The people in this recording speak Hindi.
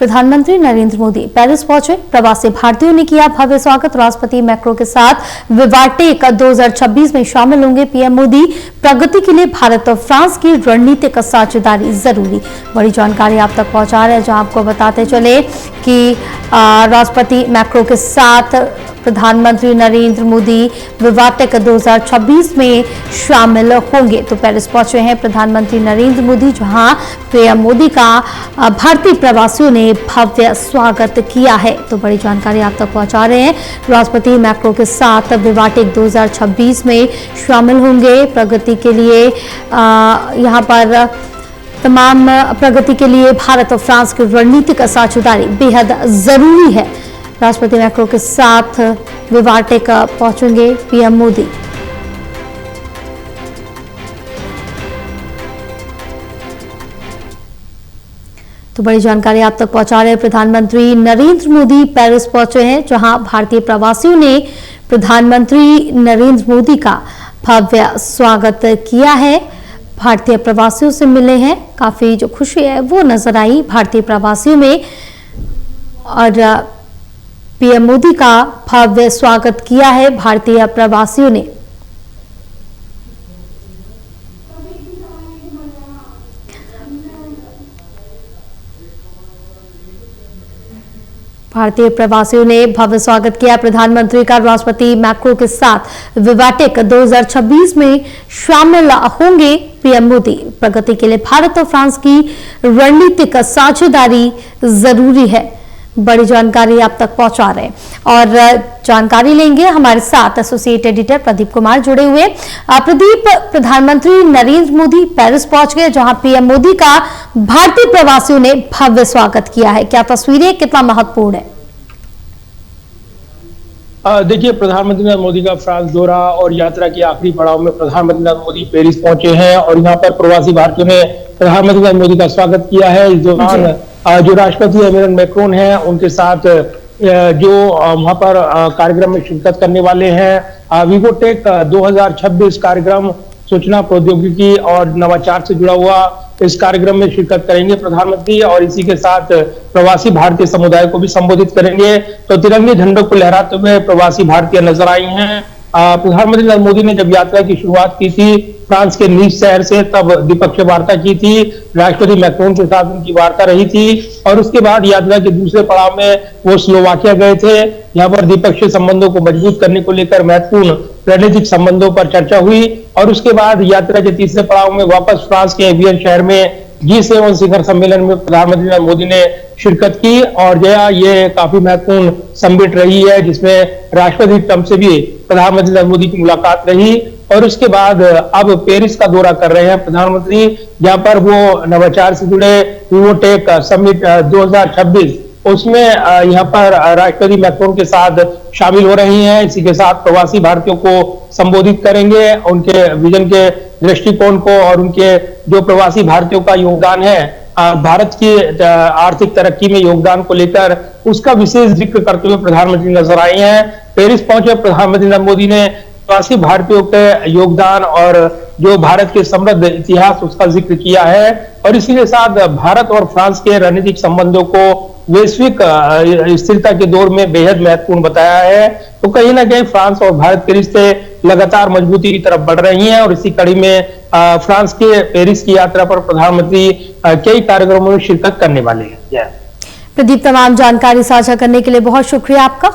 प्रधानमंत्री नरेंद्र मोदी पेरिस पहुंचे। प्रवासी भारतीयों ने किया भव्य स्वागत। राष्ट्रपति मैक्रो के साथ विवाटेक 2026 में शामिल होंगे पीएम मोदी। प्रगति के लिए भारत और फ्रांस की रणनीतिक साझेदारी जरूरी। बड़ी जानकारी आप तक पहुंचा रहे हैं, जहां आपको बताते चले कि राष्ट्रपति मैक्रो के साथ प्रधानमंत्री नरेंद्र मोदी विवाटेक 2026 में शामिल होंगे। तो पेरिस पहुंचे हैं प्रधानमंत्री नरेंद्र मोदी, जहां पीएम मोदी का भारतीय प्रवासियों ने भव्य स्वागत किया है। तो बड़ी जानकारी आप तक पहुंचा रहे हैं। राष्ट्रपति मैक्रो के साथ विवाटेक 2026 में शामिल होंगे। प्रगति के लिए यहां पर तमाम प्रगति के लिए भारत और फ्रांस की रणनीतिक साझेदारी बेहद जरूरी है। राष्ट्रपति मैक्रो के साथ विवाटेक पहुंचेंगे पीएम मोदी। तो बड़ी जानकारी आप तक पहुंचा रहे हैं। प्रधानमंत्री नरेंद्र मोदी पेरिस पहुंचे हैं, जहां भारतीय प्रवासियों ने प्रधानमंत्री नरेंद्र मोदी का भव्य स्वागत किया है। भारतीय प्रवासियों से मिले हैं, काफी जो खुशी है वो नजर आई भारतीय प्रवासियों में, और पीएम मोदी का भव्य स्वागत किया है भारतीय प्रवासियों ने। भारतीय प्रवासियों ने भव्य स्वागत किया प्रधानमंत्री का। राष्ट्रपति मैक्रो के साथ विवाटेक 2026 में शामिल होंगे पीएम मोदी। प्रगति के लिए भारत और फ्रांस की रणनीतिक साझेदारी जरूरी है। बड़ी जानकारी आप तक पहुंचा रहे हैं, और जानकारी लेंगे हमारे साथ एसोसिएट एडिटर प्रदीप कुमार जुड़े हुए। प्रदीप, प्रधानमंत्री नरेंद्र मोदी पेरिस पहुंच गए, जहां पीएम मोदी का भारतीय प्रवासियों ने भव्य स्वागत किया है। क्या तस्वीरें, कितना महत्वपूर्ण है? देखिए, प्रधानमंत्री नरेंद्र मोदी का फ्रांस दौरा और यात्रा के आखिरी पड़ाव में प्रधानमंत्री नरेंद्र मोदी पेरिस पहुंचे हैं, और यहाँ पर प्रवासी भारतीयों ने प्रधानमंत्री नरेंद्र मोदी का स्वागत किया है। इस दौरान जो राष्ट्रपति इमैनुअल मैक्रोन हैं, उनके साथ जो वहां पर कार्यक्रम में शिरकत करने वाले हैं, विवोटेक 2026 कार्यक्रम सूचना प्रौद्योगिकी और नवाचार से जुड़ा हुआ इस कार्यक्रम में शिरकत करेंगे प्रधानमंत्री, और इसी के साथ प्रवासी भारतीय समुदाय को भी संबोधित करेंगे। तो तिरंगे झंडों को लहराते हुए प्रवासी भारतीय नजर आई हैं। प्रधानमंत्री नरेंद्र मोदी ने जब यात्रा की शुरुआत की थी फ्रांस के नीस शहर से, तब द्विपक्षीय वार्ता की थी। राष्ट्रपति मैक्रोन के साथ उनकी वार्ता रही थी, और उसके बाद यात्रा के दूसरे पड़ाव में वो स्लोवाकिया गए थे। यहाँ पर द्विपक्षीय संबंधों को मजबूत करने को लेकर महत्वपूर्ण रणनीतिक संबंधों पर चर्चा हुई, और उसके बाद यात्रा के तीसरे पड़ाव में वापस फ्रांस के एवियन शहर में G7 शिखर सम्मेलन में प्रधानमंत्री नरेंद्र मोदी ने शिरकत की। और ये काफी महत्वपूर्ण समिट रही है, जिसमें राष्ट्रपति ट्रंप से भी प्रधानमंत्री नरेंद्र मोदी की मुलाकात रही। और उसके बाद अब पेरिस का दौरा कर रहे हैं प्रधानमंत्री, जहां पर वो नवाचार से जुड़े विवोटेक समिट 2026 उसमें यहाँ पर राष्ट्रपति मैक्रोन के साथ शामिल हो रही हैं। इसी के साथ प्रवासी भारतीयों को संबोधित करेंगे, उनके विजन के दृष्टिकोण को और उनके जो प्रवासी भारतीयों का योगदान है भारत की आर्थिक तरक्की में योगदान को लेकर, उसका विशेष जिक्र करते हुए प्रधानमंत्री नजर आए हैं। पेरिस पहुंचे प्रधानमंत्री नरेंद्र मोदी ने प्रवासी भारतीयों के योगदान और जो भारत के समृद्ध इतिहास उसका जिक्र किया है, और इसी के साथ भारत और फ्रांस के रणनीतिक संबंधों को वैश्विक स्थिरता के दौर में बेहद महत्वपूर्ण बताया है। तो कहीं ना कहीं फ्रांस और भारत के रिश्ते लगातार मजबूती की तरफ बढ़ रही हैं, और इसी कड़ी में फ्रांस के पेरिस की यात्रा पर प्रधानमंत्री कई कार्यक्रमों में शिरकत करने वाले हैं। प्रदीप, तमाम जानकारी साझा करने के लिए बहुत शुक्रिया आपका।